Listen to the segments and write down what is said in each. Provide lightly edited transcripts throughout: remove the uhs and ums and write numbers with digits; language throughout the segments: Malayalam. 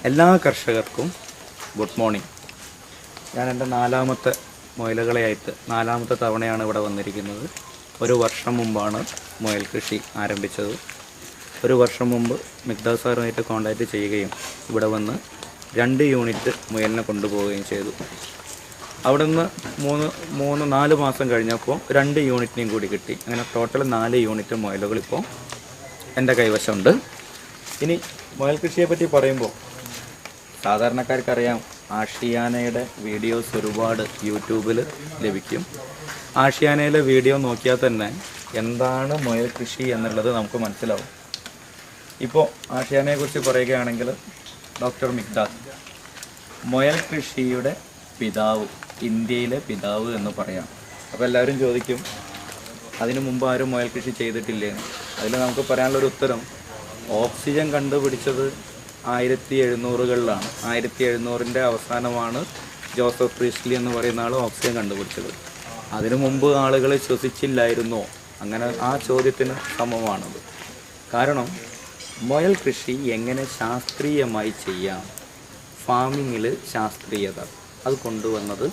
എല്ലാ കർഷകർക്കും ഗുഡ് മോർണിംഗ്. ഞാൻ എൻ്റെ നാലാമത്തെ തവണയാണ് ഇവിടെ വന്നിരിക്കുന്നത്. ഒരു വർഷം മുമ്പാണ് മുയൽ കൃഷി ആരംഭിച്ചത്. ഒരു വർഷം മുമ്പ് മിക്ദാസ് സാറുമായിട്ട് കോൺടാക്റ്റ് ചെയ്യുകയും ഇവിടെ വന്ന് 2 യൂണിറ്റ് മുയലിനെ കൊണ്ടുപോവുകയും ചെയ്തു. അവിടെ നിന്ന് 4 മാസം കഴിഞ്ഞപ്പോൾ 2 യൂണിറ്റിനെയും കൂടി കിട്ടി. അങ്ങനെ ടോട്ടൽ 4 യൂണിറ്റ് മുയലുകൾ ഇപ്പോൾ എൻ്റെ കൈവശമുണ്ട്. ഇനി മുയൽ കൃഷിയെപ്പറ്റി പറയുമ്പോൾ സാധാരണക്കാർക്കറിയാം, ആഷിയാനയുടെ വീഡിയോസ് ഒരുപാട് യൂട്യൂബിൽ ലഭിക്കും. ആഷിയാനയിലെ വീഡിയോ നോക്കിയാൽ തന്നെ എന്താണ് മുയൽ കൃഷി എന്നുള്ളത് നമുക്ക് മനസ്സിലാവും. ഇപ്പോൾ ആഷിയാനയെക്കുറിച്ച് പറയുകയാണെങ്കിൽ ഡോക്ടർ മിക്ദാസ് മുയൽ കൃഷിയുടെ പിതാവ്, ഇന്ത്യയിലെ പിതാവ് എന്ന് പറയാം. അപ്പോൾ എല്ലാവരും ചോദിക്കും, അതിനു മുമ്പ് ആരും മുയൽ കൃഷി ചെയ്തിട്ടില്ലേ? അതിൽ നമുക്ക് പറയാനുള്ളൊരു ഉത്തരം, ഓക്സിജൻ കണ്ടുപിടിച്ചത് 1700-കളിലാണ്. 1700-ന്റെ അവസാനമാണ് ജോസഫ് പ്രീസ്ലി എന്ന് പറയുന്ന ആൾ ഓക്സിജൻ കണ്ടുപിടിച്ചത്. അതിനു മുമ്പ് ആളുകൾ ശ്വസിച്ചില്ലായിരുന്നോ? അങ്ങനെ ആ ചോദ്യത്തിന് സമമാണത്. കാരണം മുയൽ കൃഷി എങ്ങനെ ശാസ്ത്രീയമായി ചെയ്യാം, ഫാമിങ്ങിൽ ശാസ്ത്രീയത, അത് കൊണ്ടുവന്നത്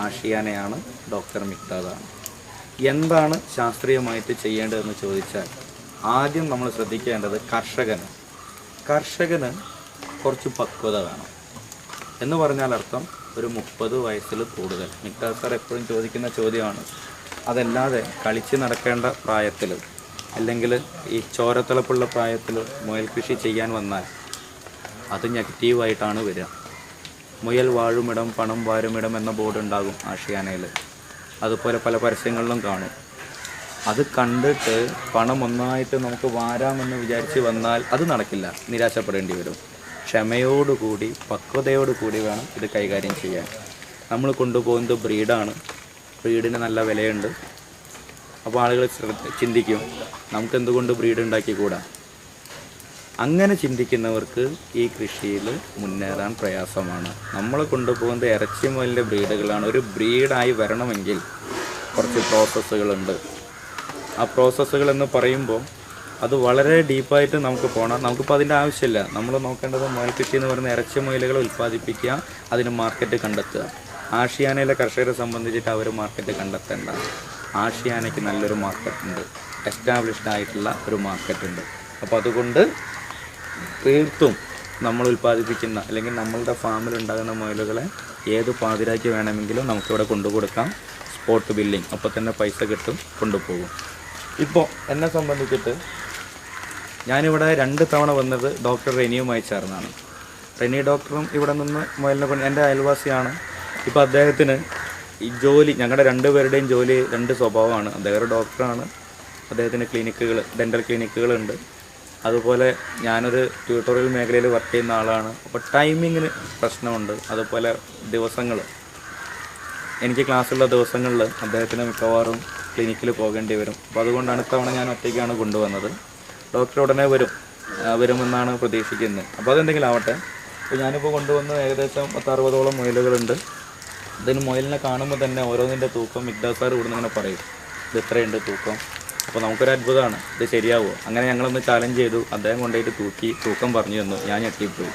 ആഷിയാനയാണ്, ഡോക്ടർ മിക്ദാസാണ്. എന്താണ് ശാസ്ത്രീയമായിട്ട് ചെയ്യേണ്ടതെന്ന് ചോദിച്ചാൽ ആദ്യം നമ്മൾ ശ്രദ്ധിക്കേണ്ടത് കർഷകന് കുറച്ച് പക്വത വേണം. എന്ന് പറഞ്ഞാൽ അർത്ഥം ഒരു 30 വയസ്സിൽ കൂടുതൽ. മിക്ദാസ് സാർ എപ്പോഴും ചോദിക്കുന്ന ചോദ്യമാണ്. അതല്ലാതെ കളിച്ച് നടക്കേണ്ട പ്രായത്തിൽ, അല്ലെങ്കിൽ ഈ ചോരത്തിളപ്പുള്ള പ്രായത്തിൽ മുയൽ കൃഷി ചെയ്യാൻ വന്നാൽ അത് നെഗറ്റീവായിട്ടാണ് വരിക. മുയൽ വാഴുമിടം പണം വാരുമിടം എന്ന ബോർഡ് ഉണ്ടാകും ആഷിയാനയിൽ. അതുപോലെ പല പരസ്യങ്ങളിലും കാണും. അത് കണ്ടിട്ട് പണം ഒന്നായിട്ട് നമുക്ക് വാരാമെന്ന് വിചാരിച്ച് വന്നാൽ അത് നടക്കില്ല, നിരാശപ്പെടേണ്ടി വരും. ക്ഷമയോടുകൂടി പക്വതയോടുകൂടി വേണം ഇത് കൈകാര്യം ചെയ്യാൻ. നമ്മൾ കൊണ്ടുപോകുന്നത് ബ്രീഡാണ്. ബ്രീഡിന് നല്ല വിലയുണ്ട്. അപ്പോൾ ആളുകൾ ചിന്തിക്കും, നമുക്ക് എന്തുകൊണ്ട് ബ്രീഡ് ഉണ്ടാക്കിക്കൂടാ? അങ്ങനെ ചിന്തിക്കുന്നവർക്ക് ഈ കൃഷിയിൽ മുന്നേറാൻ പ്രയാസമാണ്. നമ്മൾ കൊണ്ടുപോകുന്നത് ഇറച്ചി മുയലിൻ്റെ ബ്രീഡുകളാണ്. ഒരു ബ്രീഡായി വരണമെങ്കിൽ കുറച്ച് പ്രോസസ്സുകളുണ്ട്. ആ പ്രോസസ്സുകൾ എന്ന് പറയുമ്പോൾ അത് വളരെ ഡീപ്പായിട്ട് നമുക്ക് പോകണം. നമുക്കിപ്പോൾ അതിൻ്റെ ആവശ്യമില്ല. നമ്മൾ നോക്കേണ്ടത് മുയൽ കൃഷി എന്ന് പറയുന്ന ഇറച്ചി മുയലുകൾ ഉൽപ്പാദിപ്പിക്കുക, അതിന് മാർക്കറ്റ് കണ്ടെത്തുക. ആഷിയാനയിലെ കർഷകരെ സംബന്ധിച്ചിട്ട് അവർ മാർക്കറ്റ് കണ്ടെത്തേണ്ട. ആഷിയാനയ്ക്ക് നല്ലൊരു മാർക്കറ്റുണ്ട്, എസ്റ്റാബ്ലിഷ്ഡ് ആയിട്ടുള്ള ഒരു മാർക്കറ്റുണ്ട്. അപ്പോൾ അതുകൊണ്ട് തീർത്തും നമ്മൾ ഉൽപ്പാദിപ്പിക്കുന്ന അല്ലെങ്കിൽ നമ്മളുടെ ഫാമിൽ ഉണ്ടാകുന്ന മുയലുകളെ ഏത് പാതിരാക്കി വേണമെങ്കിലും നമുക്കിവിടെ കൊണ്ടുകൊടുക്കാം. സ്പോട്ട് ബില്ലിങ്, അപ്പോൾ തന്നെ പൈസ കിട്ടും, കൊണ്ടുപോകും. ഇപ്പോൾ എന്നെ സംബന്ധിച്ചിട്ട് ഞാനിവിടെ 2 തവണ വന്നത് ഡോക്ടർ റെനിയുമായി ചേർന്നാണ്. റെനി ഡോക്ടറും ഇവിടെ നിന്ന് മുയലിനെ എൻ്റെ അയൽവാസിയാണ്. ഇപ്പോൾ അദ്ദേഹത്തിന് ഈ ജോലി, ഞങ്ങളുടെ 2 പേരുടെയും ജോലി 2 സ്വഭാവമാണ്. അദ്ദേഹം ഒരു ഡോക്ടറാണ്, അദ്ദേഹത്തിന് ഡെൻ്റൽ ക്ലിനിക്കുകളുണ്ട്. അതുപോലെ ഞാനൊരു ട്യൂട്ടോറിയൽ മേഖലയിൽ വർക്ക് ചെയ്യുന്ന ആളാണ്. അപ്പോൾ ടൈമിങ്ങിന് പ്രശ്നമുണ്ട്. അതുപോലെ ദിവസങ്ങൾ, എനിക്ക് ക്ലാസ്സുള്ള ദിവസങ്ങളിൽ അദ്ദേഹത്തിന് മിക്കവാറും ക്ലിനിക്കിൽ പോകേണ്ടി വരും. അപ്പോൾ അതുകൊണ്ടാണ് ഇത്തവണ ഞാൻ ഒറ്റയ്ക്കാണ് കൊണ്ടുവന്നത്. ഡോക്ടർ ഉടനെ വരുമെന്നാണ് പ്രതീക്ഷിക്കുന്നത്. അപ്പോൾ അതെന്തെങ്കിലും ആവട്ടെ. അപ്പോൾ ഞാനിപ്പോൾ കൊണ്ടുവന്ന് ഏകദേശം 60-ഓളം മുയലുകളുണ്ട്. ഇതിന് മുയലിനെ കാണുമ്പോൾ തന്നെ ഓരോന്നിൻ്റെ തൂക്കം മിക്ദാസ് സാർ ഇവിടുന്ന് ഇങ്ങനെ പറയും, ഇത് ഇത്രയുണ്ട് തൂക്കം. അപ്പോൾ നമുക്കൊരു അത്ഭുതമാണ്, ഇത് ശരിയാവുമോ? അങ്ങനെ ഞങ്ങളൊന്ന് ചാലഞ്ച് ചെയ്തു. അദ്ദേഹം കൊണ്ടുപോയിട്ട് തൂക്കം പറഞ്ഞു തന്നു. ഞാൻ ഞെട്ടിപ്പോയി.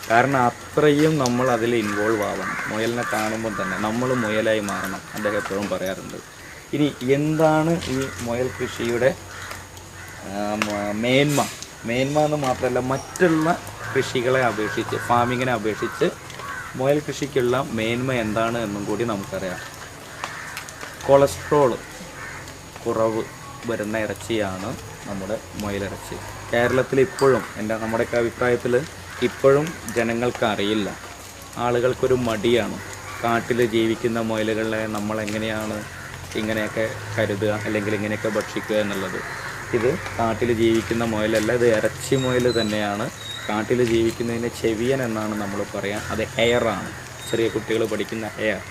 കാരണം അത്രയും നമ്മൾ അതിൽ ഇൻവോൾവ് ആവണം. മുയലിനെ കാണുമ്പോൾ തന്നെ നമ്മൾ മുയലായി മാറണം, അദ്ദേഹം എപ്പോഴും പറയാറുണ്ട്. ഇനി എന്താണ് ഈ മുയൽ കൃഷിയുടെ മേന്മ എന്ന് മാത്രമല്ല, മറ്റുള്ള കൃഷികളെ അപേക്ഷിച്ച്, ഫാമിങ്ങിനെ അപേക്ഷിച്ച് മുയൽ കൃഷിക്കുള്ള മേന്മ എന്താണ് എന്നും കൂടി നമുക്കറിയാം. കൊളസ്ട്രോൾ കുറവ് വരുന്ന ഇറച്ചിയാണ് നമ്മുടെ മുയലിറച്ചി. കേരളത്തിൽ ഇപ്പോഴും നമ്മുടെയൊക്കെ അഭിപ്രായത്തിൽ ഇപ്പോഴും ജനങ്ങൾക്ക് അറിയില്ല. ആളുകൾക്കൊരു മടിയാണ് കാട്ടിൽ ജീവിക്കുന്ന മുയലുകളെ നമ്മൾ എങ്ങനെയാണ് ഇങ്ങനെയൊക്കെ കരുതുക അല്ലെങ്കിൽ ഇങ്ങനെയൊക്കെ ഭക്ഷിക്കുക എന്നുള്ളത്. ഇത് കാട്ടിൽ ജീവിക്കുന്ന മുയലല്ല, ഇത് ഇറച്ചി മുയൽ തന്നെയാണ്. കാട്ടിൽ ജീവിക്കുന്നതിന് ചെവിയൻ എന്നാണ് നമ്മൾ പറയാൻ. അത് ഹെയറാണ്, ചെറിയ കുട്ടികൾ പഠിക്കുന്ന ഹെയർ.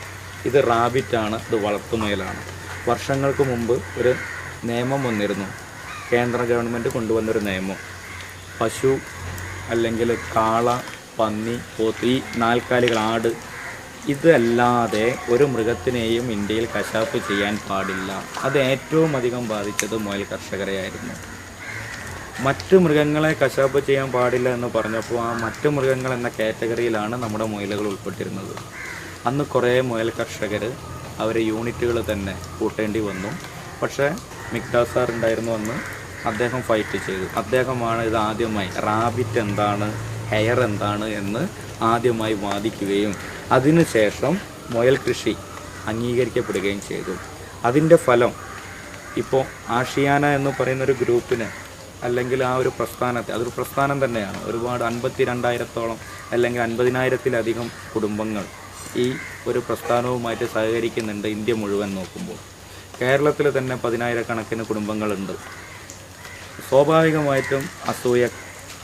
ഇത് റാബിറ്റാണ്, ഇത് വളർത്തുമുയലാണ്. വർഷങ്ങൾക്ക് മുമ്പ് ഒരു നിയമം വന്നിരുന്നു, കേന്ദ്ര ഗവൺമെൻറ് കൊണ്ടുവന്നൊരു നിയമം. പശു അല്ലെങ്കിൽ കാള, പന്നി, പോത്ത്, ഈ 4 കാലികൾ, ആട്, ഇതല്ലാതെ ഒരു മൃഗത്തിനെയും ഇന്ത്യയിൽ കശാപ്പ് ചെയ്യാൻ പാടില്ല. അത് ഏറ്റവും അധികം ബാധിച്ചത് മുയൽ കർഷകരെയായിരുന്നു. മറ്റ് മൃഗങ്ങളെ കശാപ്പ് ചെയ്യാൻ പാടില്ല എന്ന് പറഞ്ഞപ്പോൾ ആ മറ്റ് മൃഗങ്ങൾ എന്ന കാറ്റഗറിയിലാണ് നമ്മുടെ മുയലുകൾ ഉൾപ്പെട്ടിരുന്നത്. അന്ന് കുറേ മുയൽ കർഷകർ അവരെ യൂണിറ്റുകൾ തന്നെ കൂട്ടേണ്ടി വന്നു. പക്ഷേ മിക്ഡാസ് സാർ ഉണ്ടായിരുന്നു അന്ന്. അദ്ദേഹം ഫൈറ്റ് ചെയ്തു. അദ്ദേഹമാണ് ഇത് ആദ്യമായി റാബിറ്റ് എന്താണ്, ഹെയർ എന്താണ് എന്ന് ആദ്യമായി വാദിക്കുകയും അതിനുശേഷം മുയൽ കൃഷി അംഗീകരിക്കപ്പെടുകയും ചെയ്തു. അതിൻ്റെ ഫലം ഇപ്പോൾ ആഷിയാന എന്ന് പറയുന്നൊരു ഗ്രൂപ്പിന് അല്ലെങ്കിൽ ആ ഒരു പ്രസ്ഥാനത്തെ, അതൊരു പ്രസ്ഥാനം തന്നെയാണ്. ഒരുപാട് 52,000-ഓളം അല്ലെങ്കിൽ 50,000-ത്തിലധികം കുടുംബങ്ങൾ ഈ ഒരു പ്രസ്ഥാനവുമായിട്ട് സഹകരിക്കുന്നുണ്ട്. ഇന്ത്യ മുഴുവൻ നോക്കുമ്പോൾ കേരളത്തിൽ തന്നെ 10,000-കണക്കിന് കുടുംബങ്ങളുണ്ട്. സ്വാഭാവികമായിട്ടും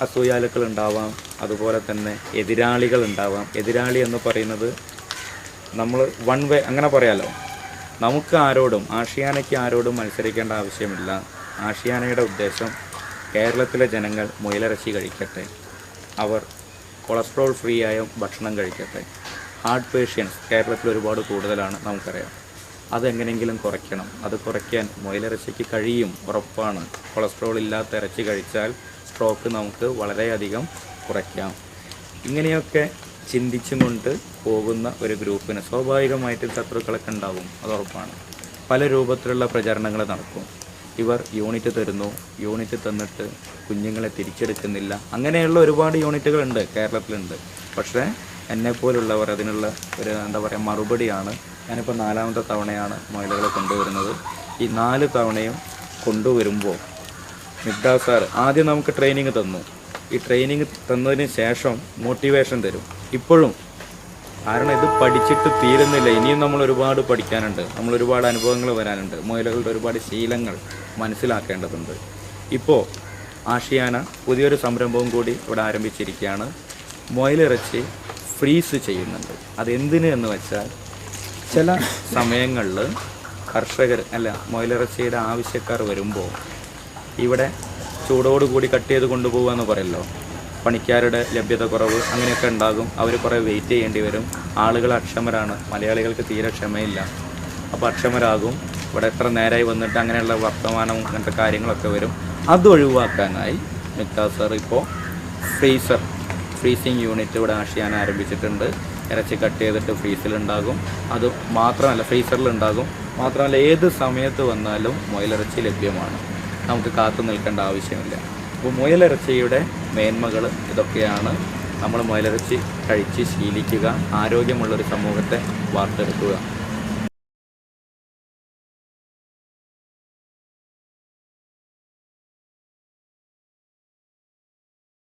അസൂയാലുക്കൾ ഉണ്ടാവാം, അതുപോലെ തന്നെ എതിരാളികൾ ഉണ്ടാവാം. എതിരാളി എന്ന് പറയുന്നത് നമ്മൾ വൺ വേ അങ്ങനെ പറയാലോ. നമുക്ക് ആരോടും, ആഷിയാനയ്ക്ക് ആരോടും മത്സരിക്കേണ്ട ആവശ്യമില്ല. ആഷിയാനയുടെ ഉദ്ദേശം കേരളത്തിലെ ജനങ്ങൾ മുയലിറച്ചി കഴിക്കട്ടെ, അവർ കൊളസ്ട്രോൾ ഫ്രീ ആയ ഭക്ഷണം കഴിക്കട്ടെ. ഹാർട്ട് പേഷ്യൻസ് കേരളത്തിൽ ഒരുപാട് കൂടുതലാണ്, നമുക്കറിയാം. അതെങ്ങനെയെങ്കിലും കുറയ്ക്കണം. അത് കുറയ്ക്കാൻ മുയലിറച്ചിക്ക് കഴിയും, ഉറപ്പാണ്. കൊളസ്ട്രോൾ ഇല്ലാത്ത ഇറച്ചി കഴിച്ചാൽ സ്ട്രോക്ക് നമുക്ക് വളരെയധികം കുറയ്ക്കാം. ഇങ്ങനെയൊക്കെ ചിന്തിച്ചും കൊണ്ട് പോകുന്ന ഒരു ഗ്രൂപ്പിന് സ്വാഭാവികമായിട്ടും ശത്രുക്കളൊക്കെ ഉണ്ടാവും, അത് ഉറപ്പാണ്. പല രൂപത്തിലുള്ള പ്രചരണങ്ങൾ നടക്കും. ഇവർ യൂണിറ്റ് തരുന്നു, യൂണിറ്റ് തന്നിട്ട് കുഞ്ഞുങ്ങളെ തിരിച്ചെടുക്കുന്നില്ല. അങ്ങനെയുള്ള ഒരുപാട് യൂണിറ്റുകളുണ്ട്, കേരളത്തിലുണ്ട്. പക്ഷേ എന്നെപ്പോലുള്ളവർ അതിനുള്ള ഒരു മറുപടിയാണ്. ഞാനിപ്പോൾ 4ാമത്തെ തവണയാണ് മുയലുകളെ കൊണ്ടുവരുന്നത്. ഈ 4 തവണയും കൊണ്ടുവരുമ്പോൾ മിക്ഡാസ് സാർ ആദ്യം നമുക്ക് ട്രെയിനിങ് തന്നു. ഈ ട്രെയിനിങ് തന്നതിന് ശേഷം മോട്ടിവേഷൻ തരും ഇപ്പോഴും. കാരണം ഇത് പഠിച്ചിട്ട് തീരുന്നില്ല. ഇനിയും നമ്മൾ ഒരുപാട് പഠിക്കാനുണ്ട്, നമ്മൾ ഒരുപാട് അനുഭവങ്ങൾ വരാനുണ്ട്, മുയലുകളുടെ ഒരുപാട് ശീലങ്ങൾ മനസ്സിലാക്കേണ്ടതുണ്ട്. ഇപ്പോൾ ആഷിയാന പുതിയൊരു സംരംഭവും കൂടി ഇവിടെ ആരംഭിച്ചിരിക്കുകയാണ്. മുയലിറച്ചി ഫ്രീസ് ചെയ്യുന്നുണ്ട്. അതെന്തിന് എന്ന് വെച്ചാൽ ചില സമയങ്ങളിൽ കർഷകർ മുയലിറച്ചിയുടെ ആവശ്യക്കാർ വരുമ്പോൾ ഇവിടെ ചൂടോടുകൂടി കട്ട് ചെയ്ത് കൊണ്ടുപോകുക എന്ന് പറയല്ലോ. പണിക്കാരുടെ ലഭ്യത കുറവ് അങ്ങനെയൊക്കെ ഉണ്ടാകും. അവർ കുറേ വെയിറ്റ് ചെയ്യേണ്ടി വരും. ആളുകൾ അക്ഷമരാണ്, മലയാളികൾക്ക് തീരെ ക്ഷമയില്ല. അപ്പോൾ അക്ഷമരാകും. ഇവിടെ എത്ര നേരമായി വന്നിട്ട് അങ്ങനെയുള്ള വർത്തമാനവും അങ്ങനത്തെ കാര്യങ്ങളൊക്കെ വരും. അത് ഒഴിവാക്കാനായി മിക്ഡാസ് സാർ ഇപ്പോൾ ഫ്രീസിങ് യൂണിറ്റ് ഇവിടെ ആഷിയാന ആരംഭിച്ചിട്ടുണ്ട്. ഇറച്ചി കട്ട് ചെയ്തിട്ട് ഫ്രീസിലുണ്ടാകും. അത് മാത്രമല്ല, ഫ്രീസറിലുണ്ടാകും. മാത്രമല്ല, ഏത് സമയത്ത് വന്നാലും മുയലിറച്ചി ലഭ്യമാണ്. നമുക്ക് കാത്തു നിൽക്കേണ്ട ആവശ്യമില്ല. അപ്പോൾ മുയലിറച്ചിയുടെ മേന്മകൾ ഇതൊക്കെയാണ്. നമ്മൾ മുയലിറച്ചി കഴിച്ച് ശീലിക്കുക, ആരോഗ്യമുള്ളൊരു സമൂഹത്തെ വാർത്തെടുക്കുക.